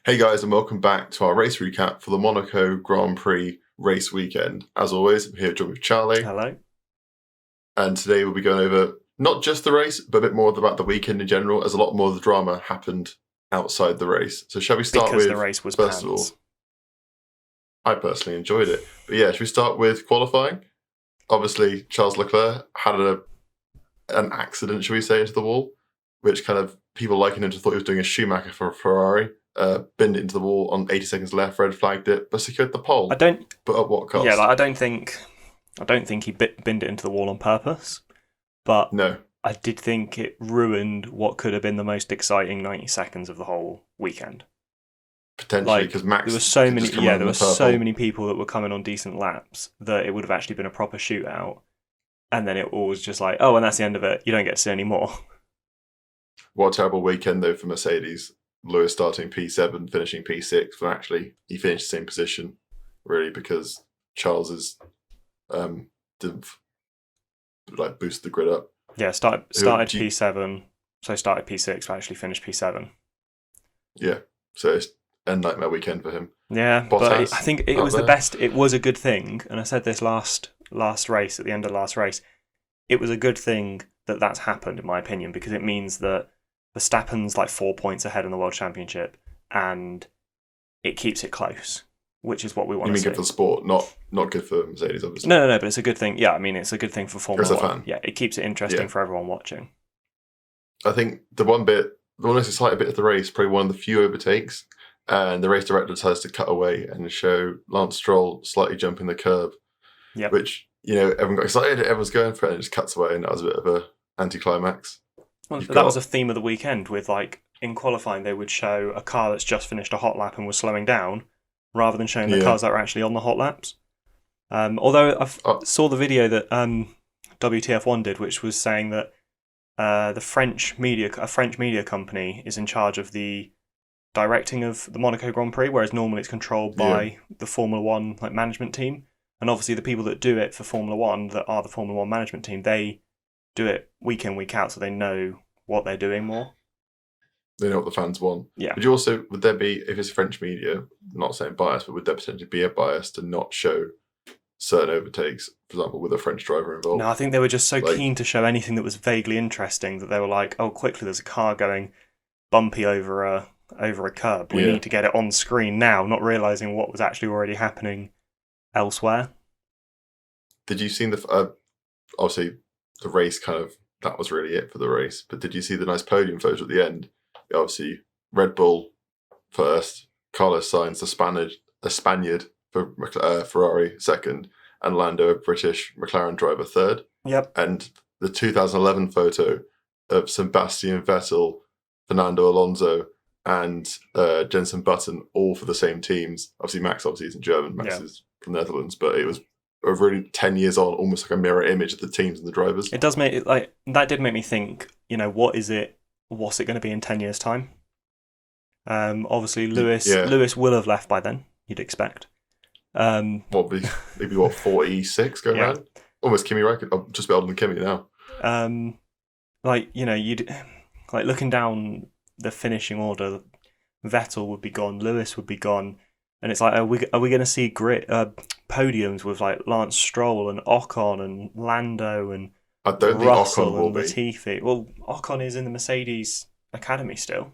Hey guys, and welcome back to our race recap for the Monaco Grand Prix race weekend. As always, I'm here joined with Charlie, Hello. and today we'll be going over not just the race, but a bit more about the weekend in general, as a lot more of the drama happened outside the race. So shall we start Because the with, race was first of pants. all, I personally enjoyed it. But yeah, should we start with qualifying? Obviously, Charles Leclerc had an accident, shall we say, into the wall, which kind of people liking him to thought he was doing a Schumacher for Ferrari. Binned it into the wall on 80 seconds left, red flagged it, but secured the pole. I don't. But at what cost? Yeah, I don't think he binned it into the wall on purpose, but No. I did think it ruined what could have been the most exciting 90 seconds of the whole weekend. Potentially, because Max there were so many. Yeah, there were so many people that were coming on decent laps that it would have actually been a proper shootout, and then it all was just like, oh, and that's the end of it. You don't get to see any more. What a terrible weekend though for Mercedes. Lewis starting P7, finishing P6, but actually he finished the same position, really, because Charles is didn't boost the grid up. Yeah, started P7, so started P6, but actually finished P7. Yeah, so it's a nightmare weekend for him. Yeah, Bottas, but I think it was the best. It was a good thing, and I said this last race, at the end of the last race, it was a good thing that that's happened, in my opinion, because it means that Verstappen's like 4 points ahead in the World Championship, and it keeps it close, which is what we want to see. You mean good for the sport, not good for Mercedes, obviously. No, but it's a good thing. Yeah, I mean, it's a good thing for Formula One. Fan. Yeah, it keeps it interesting for everyone watching. I think the most exciting bit of the race, probably one of the few overtakes, and the race director decides to cut away and show Lance Stroll slightly jumping the curb, which, everyone got excited, everyone's going for it, and it just cuts away, and that was a bit of a anticlimax. Well, that was a theme of the weekend with, in qualifying, they would show a car that's just finished a hot lap and was slowing down, rather than showing the cars that were actually on the hot laps. Although I saw the video that WTF1 did, which was saying that a French media company is in charge of the directing of the Monaco Grand Prix, whereas normally it's controlled by the Formula One management team. And obviously the people that do it for Formula One, that are the Formula One management team, they do it week in, week out, so they know what they're doing more. They know what the fans want. Yeah. Would there be, if it's French media, not saying bias, but would there potentially be a bias to not show certain overtakes, for example, with a French driver involved? No, I think they were just so keen to show anything that was vaguely interesting that they were like, oh, quickly, there's a car going bumpy over a curb. We need to get it on screen now, not realising what was actually already happening elsewhere. Did you see obviously the race that was really it for the race, but did you see the nice podium photo at the end? Obviously, Red Bull first, Carlos Sainz, the Spaniard for Ferrari second, and Lando, a British McLaren driver, third. Yep. And the 2011 photo of Sebastian Vettel, Fernando Alonso, and Jenson Button, all for the same teams. Obviously, Max isn't German. Max is from the Netherlands, but it was a really 10 years on, almost like a mirror image of the teams and the drivers. It does make it that did make me think. What's it going to be in 10 years' time? Obviously, Lewis will have left by then. You'd expect. Maybe 46 going around? Almost Kimi Räikkönen. Just a bit older than Kimi now. You'd looking down the finishing order, Vettel would be gone, Lewis would be gone, and it's like, are we going to see podiums with Lance Stroll and Ocon and Lando and I don't Russell think Ocon will and Latifi? Well, Ocon is in the Mercedes Academy still.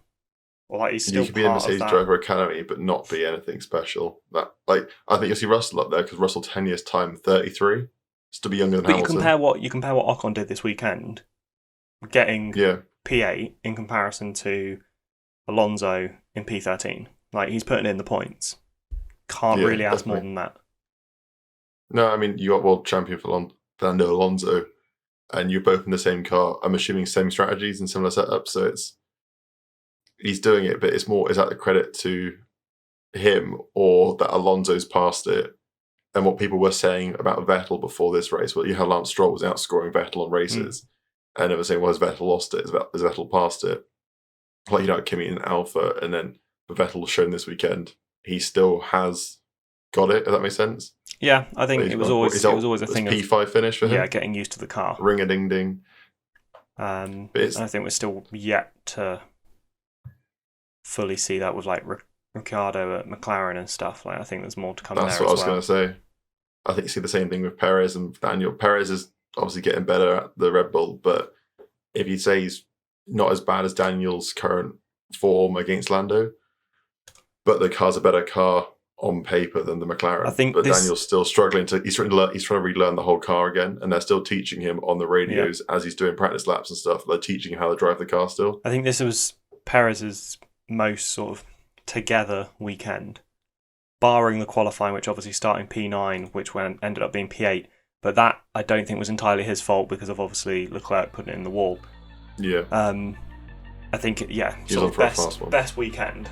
Or he's still you could be in the Mercedes Driver Academy, but not be anything special. I think you'll see Russell up there because Russell 10 years time, 33, still be younger than Hamilton. You compare what Ocon did this weekend, getting P8 in comparison to Alonso in P13. He's putting in the points. Can't really ask more than that. No, I mean, you got world champion for Fernando Alonso, and you're both in the same car. I'm assuming same strategies and similar setups, so he's doing it, but is that the credit to him or that Alonso's passed it? And what people were saying about Vettel before this race, how Lance Stroll was outscoring Vettel on races, and they were saying, has Vettel lost it? Has Vettel passed it? Kimi in Alpha, and then Vettel shown this weekend, he still has got it. Does that make sense? Yeah, I think it was always a thing of P5 finish for him. Yeah, getting used to the car. Ring a ding ding. I think we're still yet to fully see that with Ricciardo at McLaren and stuff. Like, I think there's more to come there as well. That's well. what I was going to say. I think you see the same thing with Perez and Daniel. Perez is obviously getting better at the Red Bull, but if you say he's not as bad as Daniel's current form against Lando, but the car's a better car on paper than the McLaren. I think but Daniel's still struggling to. He's trying to relearn the whole car again, and they're still teaching him on the radios as he's doing practice laps and stuff. They're teaching him how to drive the car still. I think this was Perez's most sort of together weekend, barring the qualifying, which obviously starting P9, which ended up being P8. But that I don't think was entirely his fault because of obviously Leclerc putting it in the wall. Yeah. I think he's sort on of for a fast one. best weekend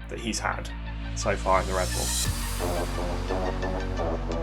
that he's had so far in the Red Bull.